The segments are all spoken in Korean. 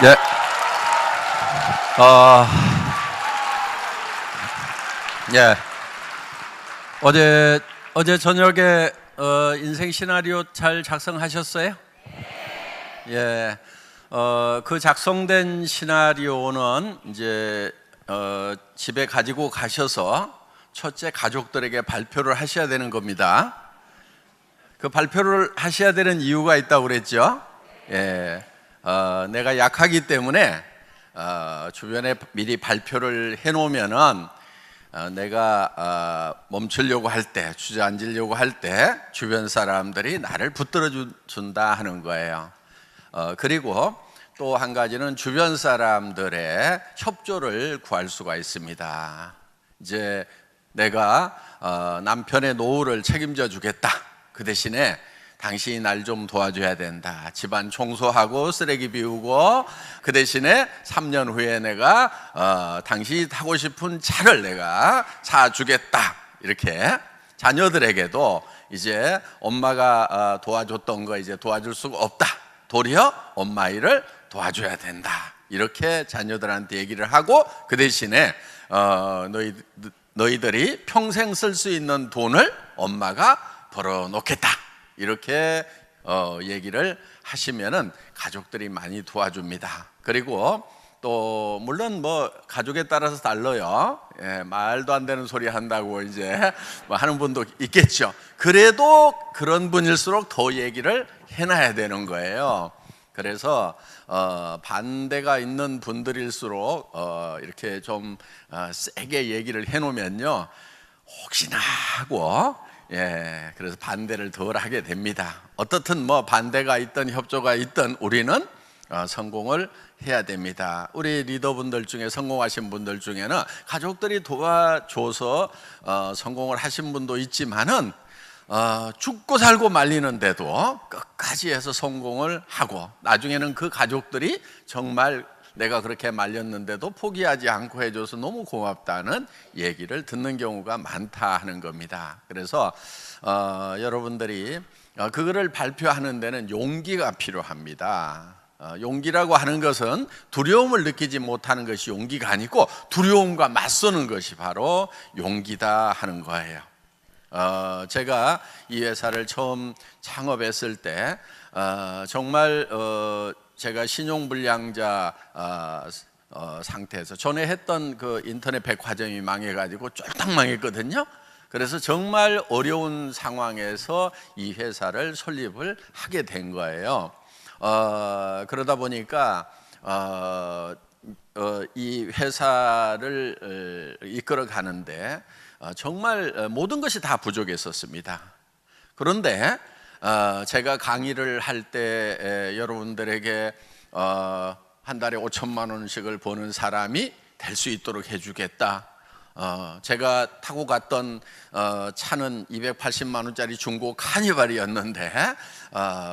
예. 어, 예. 어제 저녁에 인생 시나리오 잘 작성하셨어요? 예. 그 작성된 시나리오는 이제 집에 가지고 가셔서 첫째 가족들에게 발표를 하셔야 되는 겁니다. 그 발표를 하셔야 되는 이유가 있다고 그랬죠? 예. 내가 약하기 때문에 주변에 미리 발표를 해놓으면은 내가 멈추려고 할 때, 주저앉으려고 할 때 주변 사람들이 나를 붙들어 준다 하는 거예요. 그리고 또 한 가지는 주변 사람들의 협조를 구할 수가 있습니다. 이제 내가 남편의 노후를 책임져 주겠다. 그 대신에 당신이 날 좀 도와줘야 된다. 집안 청소하고 쓰레기 비우고, 그 대신에 3년 후에 내가 당신이 타고 싶은 차를 내가 사주겠다. 이렇게 자녀들에게도 이제 엄마가 도와줬던 거 이제 도와줄 수가 없다. 도리어 엄마 일을 도와줘야 된다. 이렇게 자녀들한테 얘기를 하고, 그 대신에 너희들이 평생 쓸 수 있는 돈을 엄마가 벌어놓겠다. 이렇게 얘기를 하시면은 가족들이 많이 도와줍니다. 그리고 또 물론 뭐 가족에 따라서 달라요. 예, 말도 안 되는 소리 한다고 이제 뭐 하는 분도 있겠죠. 그래도 그런 분일수록 더 얘기를 해놔야 되는 거예요. 그래서 반대가 있는 분들일수록 이렇게 좀 세게 얘기를 해놓으면요, 혹시나 하고, 예, 그래서 반대를 덜 하게 됩니다. 어떻든 뭐 반대가 있든 협조가 있든 우리는 성공을 해야 됩니다. 우리 리더분들 중에 성공하신 분들 중에는 가족들이 도와줘서 성공을 하신 분도 있지만은 죽고 살고 말리는데도 끝까지 해서 성공을 하고, 나중에는 그 가족들이 정말 내가 그렇게 말렸는데도 포기하지 않고 해줘서 너무 고맙다는 얘기를 듣는 경우가 많다 하는 겁니다. 그래서 여러분들이 그거를 발표하는 데는 용기가 필요합니다. 용기라고 하는 것은 두려움을 느끼지 못하는 것이 용기가 아니고 두려움과 맞서는 것이 바로 용기다 하는 거예요. 제가 이 회사를 처음 창업했을 때 정말 제가 신용불량자 상태에서 전에 했던 그 인터넷 백화점이 망해가지고 쫄딱 망했거든요. 그래서 정말 어려운 상황에서 이 회사를 설립을 하게 된 거예요. 그러다 보니까 이 회사를 이끌어 가는데 정말 모든 것이 다 부족했었습니다. 그런데 제가 강의를 할 때 여러분들에게 한 달에 5천만 원씩을 버는 사람이 될 수 있도록 해주겠다. 제가 타고 갔던 차는 280만 원짜리 중고 카니발이었는데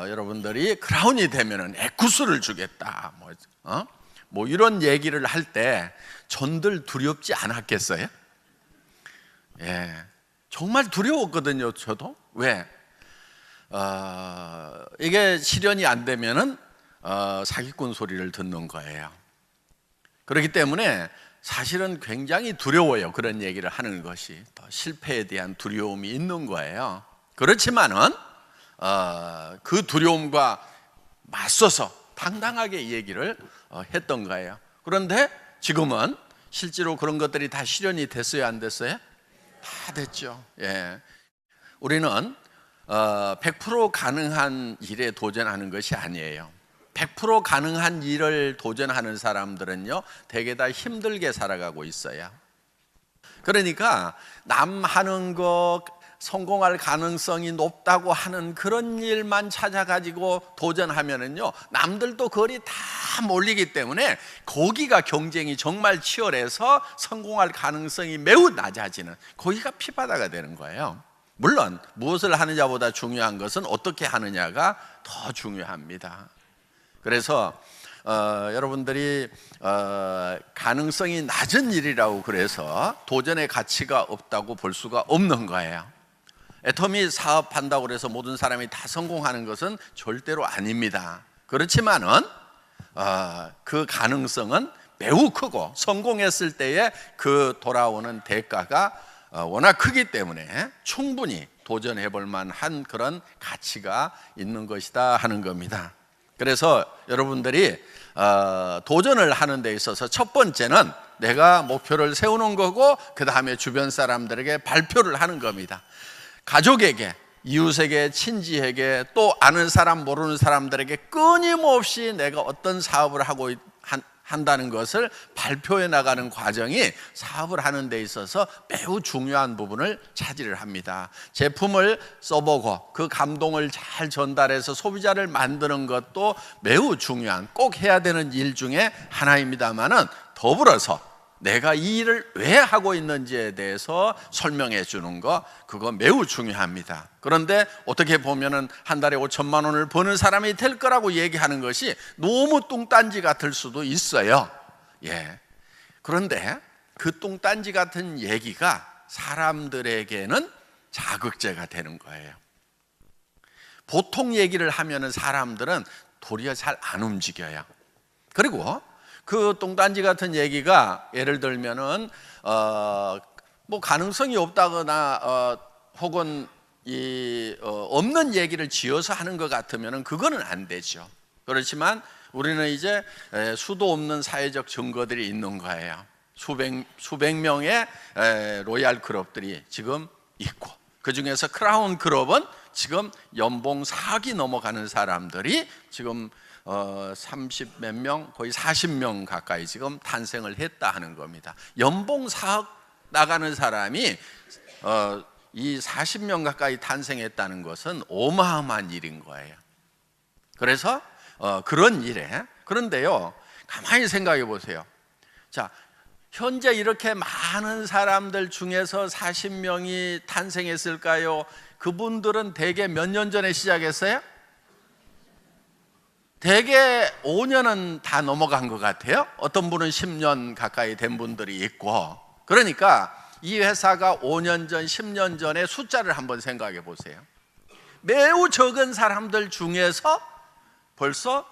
여러분들이 크라운이 되면은 에쿠스를 주겠다. 뭐 이런 얘기를 할 때 전들 두렵지 않았겠어요? 예, 정말 두려웠거든요. 저도. 왜? 이게 실현이 안 되면은 사기꾼 소리를 듣는 거예요. 그렇기 때문에 사실은 굉장히 두려워요. 그런 얘기를 하는 것이 더 실패에 대한 두려움이 있는 거예요. 그렇지만은 그 두려움과 맞서서 당당하게 얘기를 했던 거예요. 그런데 지금은 실제로 그런 것들이 다 실현이 됐어요, 안 됐어요? 다 됐죠. 예. 우리는 100% 가능한 일에 도전하는 것이 아니에요. 100% 가능한 일을 도전하는 사람들은요, 되게 다 힘들게 살아가고 있어요. 그러니까 남 하는 거 성공할 가능성이 높다고 하는 그런 일만 찾아가지고 도전하면은요, 남들도 거리 다 몰리기 때문에 거기가 경쟁이 정말 치열해서 성공할 가능성이 매우 낮아지는, 거기가 피바다가 되는 거예요. 물론 무엇을 하느냐보다 중요한 것은 어떻게 하느냐가 더 중요합니다. 그래서 여러분들이 가능성이 낮은 일이라고 그래서 도전의 가치가 없다고 볼 수가 없는 거예요. 애터미 사업한다고 해서 모든 사람이 다 성공하는 것은 절대로 아닙니다. 그렇지만은 그 가능성은 매우 크고 성공했을 때에 그 돌아오는 대가가 워낙 크기 때문에 충분히 도전해 볼 만한 그런 가치가 있는 것이다 하는 겁니다. 그래서 여러분들이 도전을 하는 데 있어서 첫 번째는 내가 목표를 세우는 거고, 그 다음에 주변 사람들에게 발표를 하는 겁니다. 가족에게, 이웃에게, 친지에게, 또 아는 사람 모르는 사람들에게 끊임없이 내가 어떤 사업을 하고 한다는 것을 발표해 나가는 과정이 사업을 하는 데 있어서 매우 중요한 부분을 차지를 합니다. 제품을 써보고 그 감동을 잘 전달해서 소비자를 만드는 것도 매우 중요한, 꼭 해야 되는 일 중에 하나입니다만은, 더불어서 내가 이 일을 왜 하고 있는지에 대해서 설명해 주는 거, 그거 매우 중요합니다. 그런데 어떻게 보면은 한 달에 5천만 원을 버는 사람이 될 거라고 얘기하는 것이 너무 뚱딴지 같을 수도 있어요. 그런데 그 뚱딴지 같은 얘기가 사람들에게는 자극제가 되는 거예요. 보통 얘기를 하면은 사람들은 도리어 잘 안 움직여요. 그리고 그 뚱딴지 같은 얘기가 예를 들면은 뭐 가능성이 없다거나 혹은 없는 얘기를 지어서 하는 것 같으면은 그거는 안 되죠. 그렇지만 우리는 이제 수도 없는 사회적 증거들이 있는 거예요. 수백 명의 로얄 클럽들이 지금 있고, 그 중에서 크라운 클럽은 지금 연봉 4억이 넘어가는 사람들이 지금 30 몇 명, 거의 40명 가까이 지금 탄생을 했다 하는 겁니다. 연봉 4억 나가는 사람이 이 40명 가까이 탄생했다는 것은 어마어마한 일인 거예요. 그래서 그런 일에, 그런데요, 가만히 생각해 보세요. 자, 현재 이렇게 많은 사람들 중에서 40명이 탄생했을까요? 그분들은 대개 몇 년 전에 시작했어요? 대개 5년은 다 넘어간 것 같아요. 어떤 분은 10년 가까이 된 분들이 있고. 그러니까 이 회사가 5년 전, 10년 전의 숫자를 한번 생각해 보세요. 매우 적은 사람들 중에서 벌써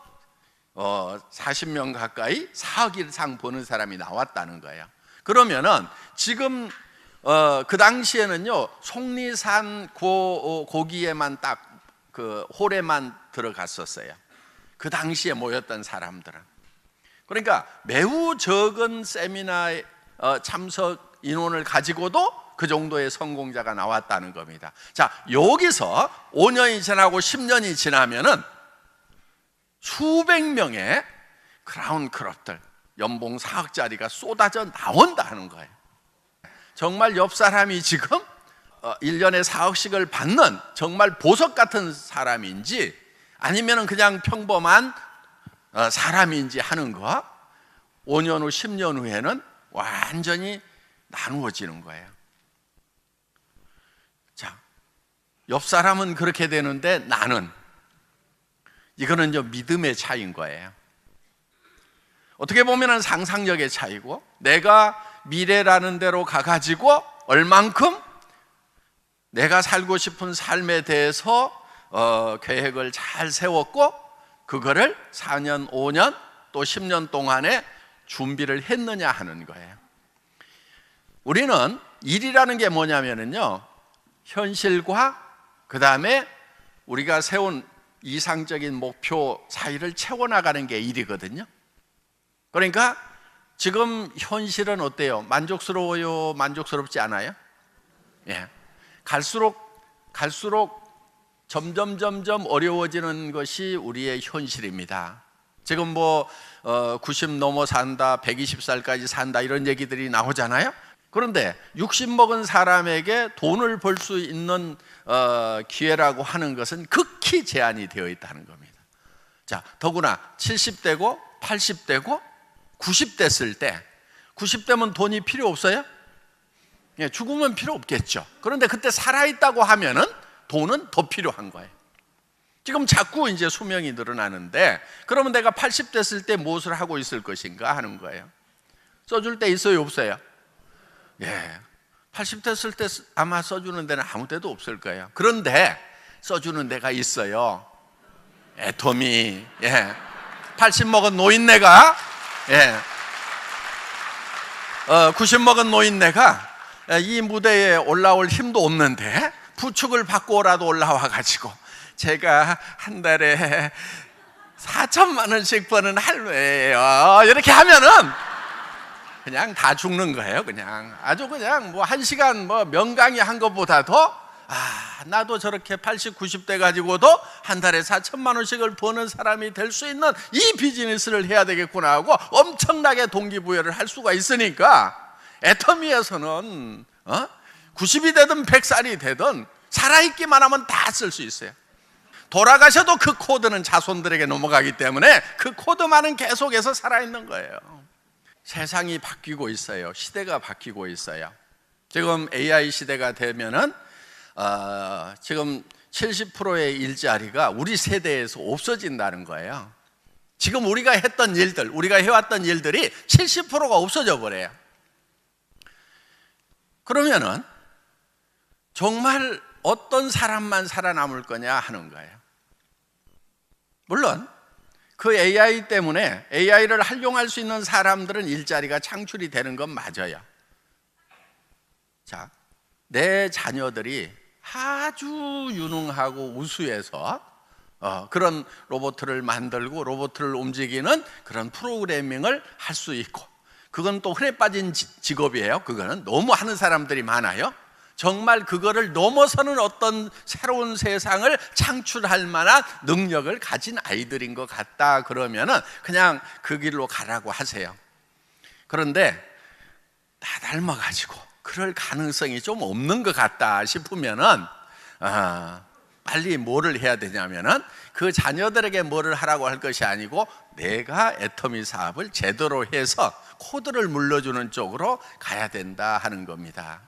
40명 가까이 4억 이상 버는 사람이 나왔다는 거예요. 그러면은 지금 그 당시에는요, 속리산 고기에만 딱 그 홀에만 들어갔었어요. 그 당시에 모였던 사람들은. 그러니까 매우 적은 세미나 참석 인원을 가지고도 그 정도의 성공자가 나왔다는 겁니다. 자, 여기서 5년이 지나고 10년이 지나면은 수백 명의 크라운 클럽들, 연봉 4억짜리가 쏟아져 나온다 하는 거예요. 정말 옆 사람이 지금 1년에 4억씩을 받는 정말 보석 같은 사람인지 아니면 그냥 평범한 사람인지 하는 거, 5년 후 10년 후에는 완전히 나누어지는 거예요. 자, 옆 사람은 그렇게 되는데 나는, 이거는 이제 믿음의 차이인 거예요. 어떻게 보면 상상력의 차이고, 내가 미래라는 대로 가가지고 얼만큼 내가 살고 싶은 삶에 대해서 계획을 잘 세웠고, 그거를 4년, 5년, 또 10년 동안에 준비를 했느냐 하는 거예요. 우리는 일이라는 게 뭐냐면요, 현실과 그 다음에 우리가 세운 이상적인 목표 사이를 채워나가는 게 일이거든요. 그러니까 지금 현실은 어때요? 만족스러워요? 만족스럽지 않아요? 갈수록 점점 어려워지는 것이 우리의 현실입니다. 지금 뭐 90 넘어 산다, 120살까지 산다, 이런 얘기들이 나오잖아요. 그런데 60 먹은 사람에게 돈을 벌 수 있는 기회라고 하는 것은 극히 제한이 되어 있다는 겁니다. 자, 더구나 70대고 80대고 90대였을 때, 90대면 돈이 필요 없어요? 죽으면 필요 없겠죠. 그런데 그때 살아있다고 하면은 돈은 더 필요한 거예요. 지금 자꾸 이제 수명이 늘어나는데, 그러면 내가 80 됐을 때 무엇을 하고 있을 것인가 하는 거예요. 써줄 때 있어요, 없어요? 80 됐을 때 아마 써주는 데는 아무 데도 없을 거예요. 그런데 써주는 데가 있어요. 애터미. 80 먹은 노인네가, 90 먹은 노인네가 이 무대에 올라올 힘도 없는데 부축을 받고라도 올라와 가지고 제가 한 달에 4천만 원씩 버는 할매예요 이렇게 하면은 그냥 다 죽는 거예요. 그냥 아주 그냥 뭐 1시간 뭐 명강의 한 것보다도 나도 저렇게 80, 90대 가지고도 한 달에 4천만 원씩을 버는 사람이 될 수 있는 이 비즈니스를 해야 되겠구나 하고 엄청나게 동기부여를 할 수가 있으니까, 애터미에서는 90이 되든 100살이 되든 살아있기만 하면 다 쓸 수 있어요. 돌아가셔도 그 코드는 자손들에게 넘어가기 때문에 그 코드만은 계속해서 살아있는 거예요. 세상이 바뀌고 있어요. 시대가 바뀌고 있어요. 지금 AI 시대가 되면은 지금 70%의 일자리가 우리 세대에서 없어진다는 거예요. 지금 우리가 했던 일들, 우리가 해왔던 일들이 70%가 없어져 버려요. 그러면은 정말 어떤 사람만 살아남을 거냐 하는 거예요. 물론 그 AI 때문에 AI를 활용할 수 있는 사람들은 일자리가 창출이 되는 건 맞아요. 자, 내 자녀들이 아주 유능하고 우수해서 그런 로봇을 만들고 로봇을 움직이는 그런 프로그래밍을 할 수 있고, 그건 또 흔해 빠진 직업이에요. 그거는 너무 하는 사람들이 많아요. 정말 그거를 넘어서는 어떤 새로운 세상을 창출할 만한 능력을 가진 아이들인 것 같다 그러면은 그냥 그 길로 가라고 하세요. 그런데 다 닮아가지고 그럴 가능성이 좀 없는 것 같다 싶으면은 빨리 뭐를 해야 되냐면은 그 자녀들에게 뭐를 하라고 할 것이 아니고 내가 애터미 사업을 제대로 해서 코드를 물려주는 쪽으로 가야 된다 하는 겁니다.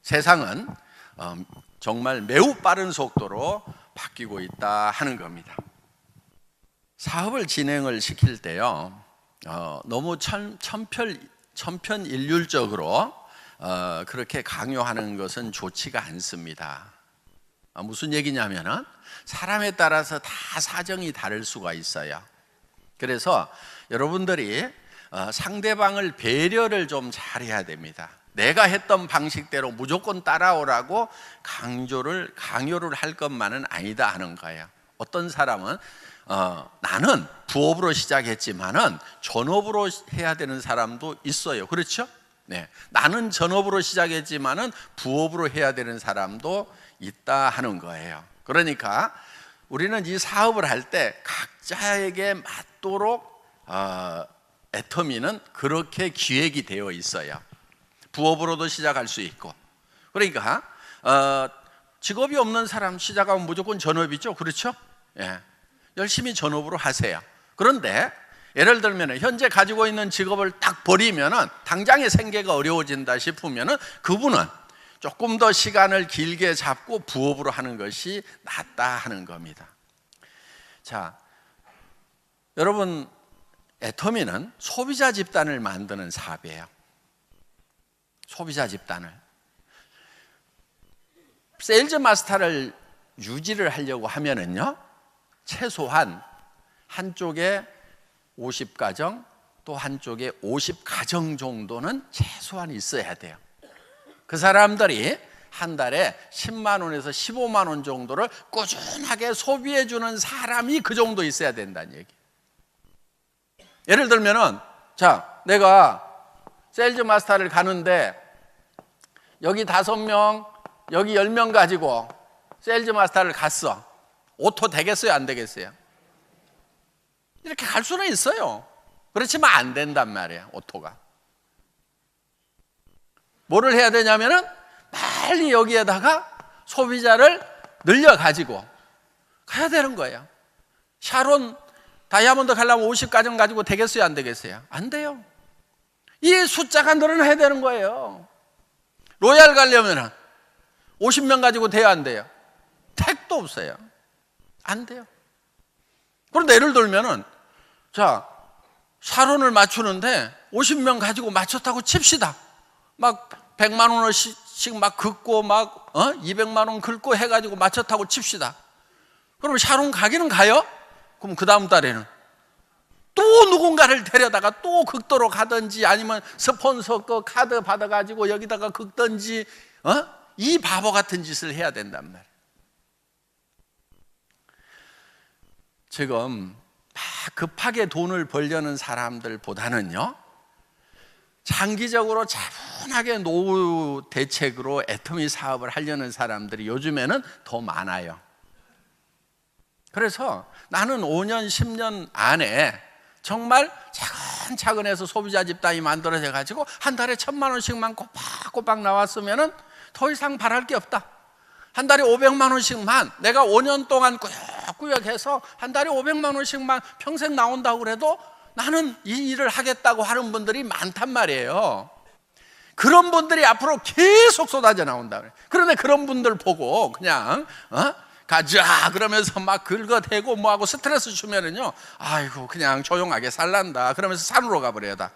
세상은 정말 매우 빠른 속도로 바뀌고 있다 하는 겁니다. 사업을 진행을 시킬 때요, 너무 천편일률적으로 그렇게 강요하는 것은 좋지가 않습니다. 무슨 얘기냐면은 사람에 따라서 다 사정이 다를 수가 있어요. 그래서 여러분들이 상대방을 배려를 좀 잘해야 됩니다. 내가 했던 방식대로 무조건 따라오라고 강요를 할 것만은 아니다 하는 거예요. 어떤 사람은 나는 부업으로 시작했지만은 전업으로 해야 되는 사람도 있어요. 그렇죠? 네, 나는 전업으로 시작했지만은 부업으로 해야 되는 사람도 있다 하는 거예요. 그러니까 우리는 이 사업을 할 때 각자에게 맞도록 애터미는 그렇게 기획이 되어 있어요. 부업으로도 시작할 수 있고. 그러니까 직업이 없는 사람 시작하면 무조건 전업이죠. 그렇죠? 예. 열심히 전업으로 하세요. 그런데 예를 들면 현재 가지고 있는 직업을 딱 버리면은 당장의 생계가 어려워진다 싶으면은 그분은 조금 더 시간을 길게 잡고 부업으로 하는 것이 낫다 하는 겁니다. 자, 여러분, 애터미는 소비자 집단을 만드는 사업이에요. 소비자 집단을. 세일즈 마스터를 유지를 하려고 하면은요, 최소한 한쪽에 50가정, 또 한쪽에 50가정 정도는 최소한 있어야 돼요. 그 사람들이 한 달에 10만 원에서 15만 원 정도를 꾸준하게 소비해 주는 사람이 그 정도 있어야 된다는 얘기예요. 예를 들면은, 자, 내가 세일즈 마스터를 가는데 여기 5명, 여기 10명 가지고 세일즈 마스터를 갔어. 오토 되겠어요? 안 되겠어요? 이렇게 갈 수는 있어요. 그렇지만 안 된단 말이에요, 오토가. 뭐를 해야 되냐면은 빨리 여기에다가 소비자를 늘려가지고 가야 되는 거예요. 샤론 다이아몬드 가려면 50가정 가지고 되겠어요? 안 되겠어요? 안 돼요. 이 숫자가 늘어나야 되는 거예요. 로얄 가려면 50명 가지고 돼야 안 돼요? 택도 없어요. 안 돼요. 그런데 예를 들면은, 자, 샤론을 맞추는데 50명 가지고 맞췄다고 칩시다. 막 100만 원씩 막 긁고 막 200만 원 긁고 해가지고 맞췄다고 칩시다. 그럼 샤론 가기는 가요? 그럼 그 다음 달에는 또 누군가를 데려다가 또 극도로 가든지 아니면 스폰서 거 카드 받아가지고 여기다가 긁든지 이 바보 같은 짓을 해야 된단 말이에요. 지금 막 급하게 돈을 벌려는 사람들보다는요, 장기적으로 차분하게 노후 대책으로 애터미 사업을 하려는 사람들이 요즘에는 더 많아요. 그래서 나는 5년, 10년 안에 정말 차근차근 해서 소비자 집단이 만들어져 가지고 한 달에 1,000만 원씩만 꼬박꼬박 나왔으면은 더 이상 바랄 게 없다. 한 달에 500만 원씩만 내가 5년 동안 꾸역꾸역 해서 한 달에 500만 원씩만 평생 나온다고 그래도 나는 이 일을 하겠다고 하는 분들이 많단 말이에요. 그런 분들이 앞으로 계속 쏟아져 나온다. 그런데 그런 분들 보고 그냥 가자 그러면서 막 긁어대고 뭐하고 스트레스 주면은요, 아이고 그냥 조용하게 살란다 그러면서 산으로 가버려요. 다.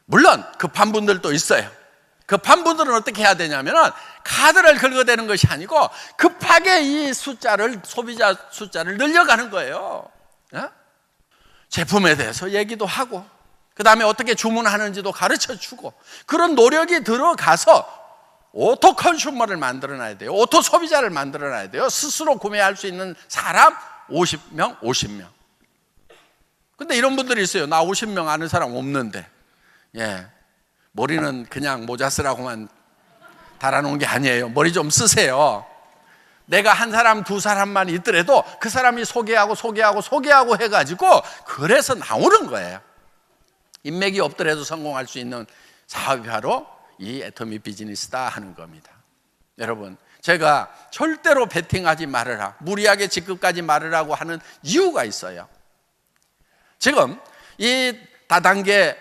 물론 급한 분들도 있어요. 급한 분들은 어떻게 해야 되냐면은 카드를 긁어대는 것이 아니고 급하게 이 숫자를, 소비자 숫자를 늘려가는 거예요. 제품에 대해서 얘기도 하고 그 다음에 어떻게 주문하는지도 가르쳐주고 그런 노력이 들어가서 오토 컨슈머를 만들어놔야 돼요. 오토 소비자를 만들어놔야 돼요. 스스로 구매할 수 있는 사람 50명. 근데 이런 분들이 있어요. 나 50명 아는 사람 없는데, 머리는 그냥 모자 쓰라고만 달아놓은 게 아니에요. 머리 좀 쓰세요. 내가 한 사람, 두 사람만 있더라도 그 사람이 소개하고 해가지고 그래서 나오는 거예요. 인맥이 없더라도 성공할 수 있는 사업이 바로 이 애터미 비즈니스다 하는 겁니다. 여러분, 제가 절대로 베팅하지 말으라, 무리하게 직급까지 말으라고 하는 이유가 있어요. 지금 이 다단계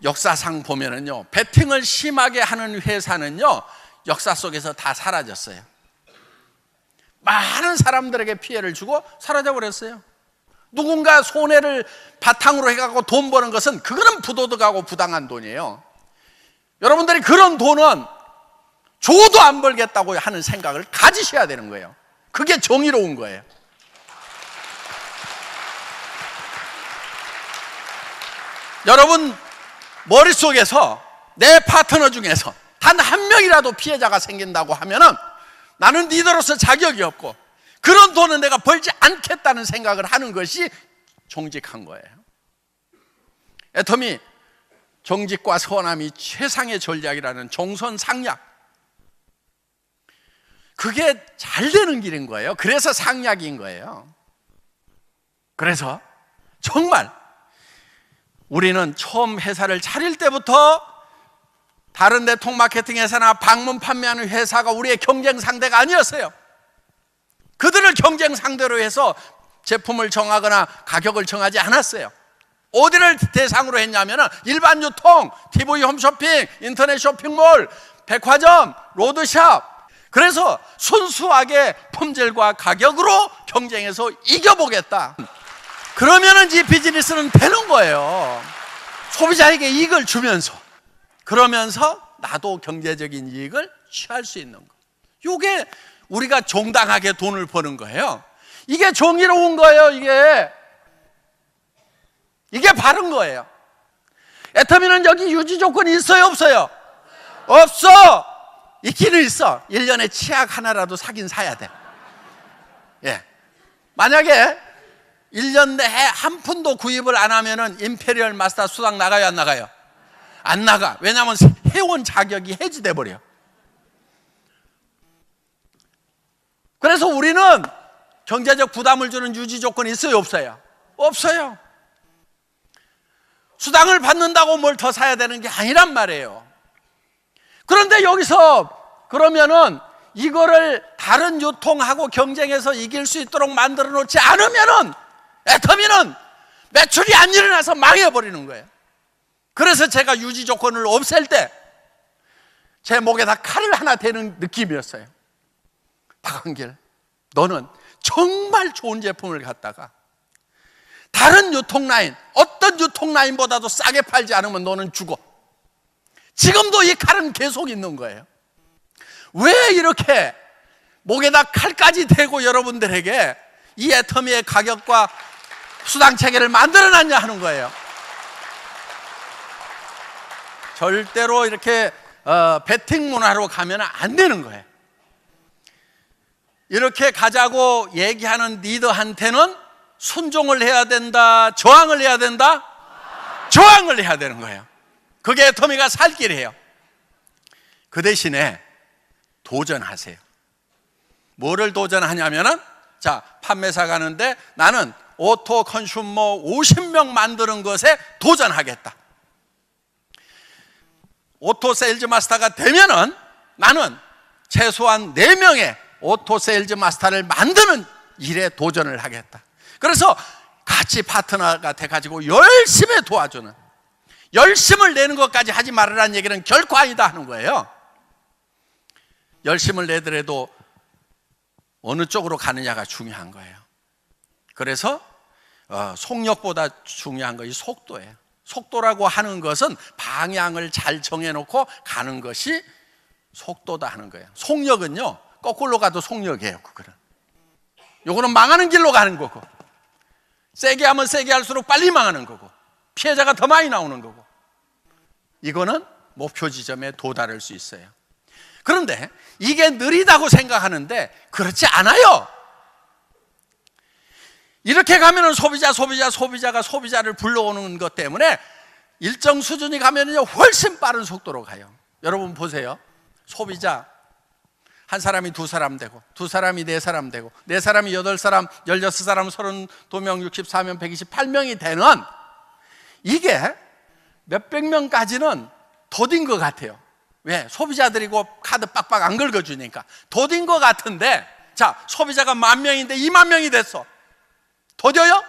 역사상 보면은요, 베팅을 심하게 하는 회사는요, 역사 속에서 다 사라졌어요. 많은 사람들에게 피해를 주고 사라져 버렸어요. 누군가 손해를 바탕으로 해갖고 돈 버는 것은 그거는 부도덕하고 부당한 돈이에요. 여러분들이 그런 돈은 줘도 안 벌겠다고 하는 생각을 가지셔야 되는 거예요. 그게 정의로운 거예요. 여러분 머릿속에서 내 파트너 중에서 단 한 명이라도 피해자가 생긴다고 하면은 나는 리더로서 자격이 없고 그런 돈은 내가 벌지 않겠다는 생각을 하는 것이 정직한 거예요. 애터미 정직과 선함이 최상의 전략이라는 정선상약, 그게 잘 되는 길인 거예요. 그래서 상약인 거예요. 그래서 정말 우리는 처음 회사를 차릴 때부터 다른 네트워크 마케팅 회사나 방문 판매하는 회사가 우리의 경쟁 상대가 아니었어요. 그들을 경쟁 상대로 해서 제품을 정하거나 가격을 정하지 않았어요. 어디를 대상으로 했냐면 일반 유통, TV 홈쇼핑, 인터넷 쇼핑몰, 백화점, 로드샵. 그래서 순수하게 품질과 가격으로 경쟁해서 이겨보겠다. 그러면은 이 비즈니스는 되는 거예요. 소비자에게 이익을 주면서, 그러면서 나도 경제적인 이익을 취할 수 있는 거. 이게 우리가 정당하게 돈을 버는 거예요. 이게 정의로운 거예요. 이게 바른 거예요. 애터미는 여기 유지 조건이 있어요, 없어요? 없어. 있기는 있어. 1년에 치약 하나라도 사긴 사야 돼. 만약에 1년 내에 한 푼도 구입을 안 하면은 임페리얼 마스터 수당 나가요, 안 나가요? 안 나가. 왜냐하면 회원 자격이 해지돼 버려. 그래서 우리는 경제적 부담을 주는 유지 조건이 있어요, 없어요? 없어요. 수당을 받는다고 뭘 더 사야 되는 게 아니란 말이에요. 그런데 여기서 그러면은 이거를 다른 유통하고 경쟁해서 이길 수 있도록 만들어 놓지 않으면은 애터미는 매출이 안 일어나서 망해버리는 거예요. 그래서 제가 유지 조건을 없앨 때 제 목에다 칼을 하나 대는 느낌이었어요. 박한길, 너는 정말 좋은 제품을 갖다가 다른 유통 라인, 어떤 유통 라인보다도 싸게 팔지 않으면 너는 죽어. 지금도 이 칼은 계속 있는 거예요. 왜 이렇게 목에다 칼까지 대고 여러분들에게 이 애터미의 가격과 수당 체계를 만들어놨냐 하는 거예요. 절대로 이렇게 베팅 문화로 가면 안 되는 거예요. 이렇게 가자고 얘기하는 리더한테는 순종을 해야 된다, 저항을 해야 된다? 저항을 해야 되는 거예요. 그게 애터미가 살 길이에요. 그 대신에 도전하세요. 뭐를 도전하냐면은, 자, 판매사 가는데 나는 오토 컨슈머 50명 만드는 것에 도전하겠다. 오토 세일즈 마스터가 되면은 나는 최소한 4명의 오토 세일즈 마스터를 만드는 일에 도전을 하겠다. 그래서 같이 파트너가 돼가지고 열심히 도와주는, 열심을 내는 것까지 하지 말으라는 얘기는 결코 아니다 하는 거예요. 열심을 내더라도 어느 쪽으로 가느냐가 중요한 거예요. 그래서 속력보다 중요한 것이 속도예요. 속도라고 하는 것은 방향을 잘 정해놓고 가는 것이 속도다 하는 거예요. 속력은요, 거꾸로 가도 속력이에요. 요거는 망하는 길로 가는 거고, 세게 하면 세게 할수록 빨리 망하는 거고, 피해자가 더 많이 나오는 거고, 이거는 목표 지점에 도달할 수 있어요. 그런데 이게 느리다고 생각하는데 그렇지 않아요. 이렇게 가면은 소비자가 소비자를 불러오는 것 때문에 일정 수준이 가면은요 훨씬 빠른 속도로 가요. 여러분 보세요. 소비자 한 사람이 2사람 되고, 2사람이 4사람 되고, 4사람이 8사람, 16사람, 32명, 64명, 128명이 되는, 이게 몇백 명까지는 더딘 것 같아요. 왜? 소비자들이고 카드 빡빡 안 긁어주니까 더딘 것 같은데, 자, 소비자가 10,000명인데 20,000명이 됐어. 더뎌요?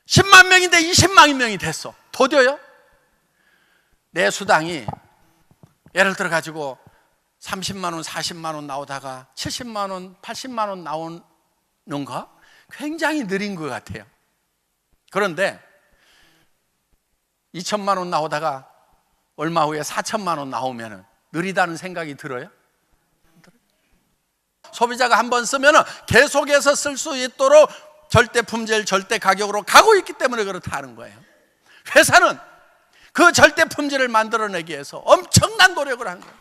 10만 명인데 20만 명이 됐어. 더뎌요? 내 수당이 예를 들어 가지고 30만 원, 40만 원 나오다가 70만 원, 80만 원 나오는 거 굉장히 느린 것 같아요. 그런데 2천만 원 나오다가 얼마 후에 4천만 원 나오면 느리다는 생각이 들어요? 소비자가 한번 쓰면 계속해서 쓸 수 있도록 절대 품질, 절대 가격으로 가고 있기 때문에 그렇다는 거예요. 회사는 그 절대 품질을 만들어내기 위해서 엄청난 노력을 한 거예요.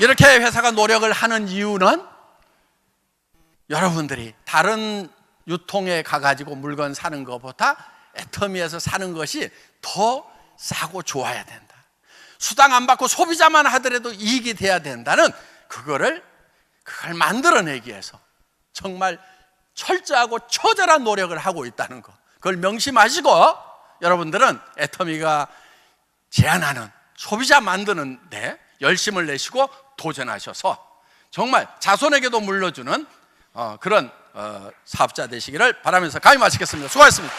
이렇게 회사가 노력을 하는 이유는 여러분들이 다른 유통에 가가지고 물건 사는 것보다 애터미에서 사는 것이 더 싸고 좋아야 된다. 수당 안 받고 소비자만 하더라도 이익이 돼야 된다는 그걸 만들어내기 위해서 정말 철저하고 처절한 노력을 하고 있다는 것, 그걸 명심하시고 여러분들은 애터미가 제안하는 소비자 만드는 데 열심을 내시고 도전하셔서 정말 자손에게도 물려주는 그런 사업자 되시기를 바라면서 강의 마치겠습니다. 수고하셨습니다.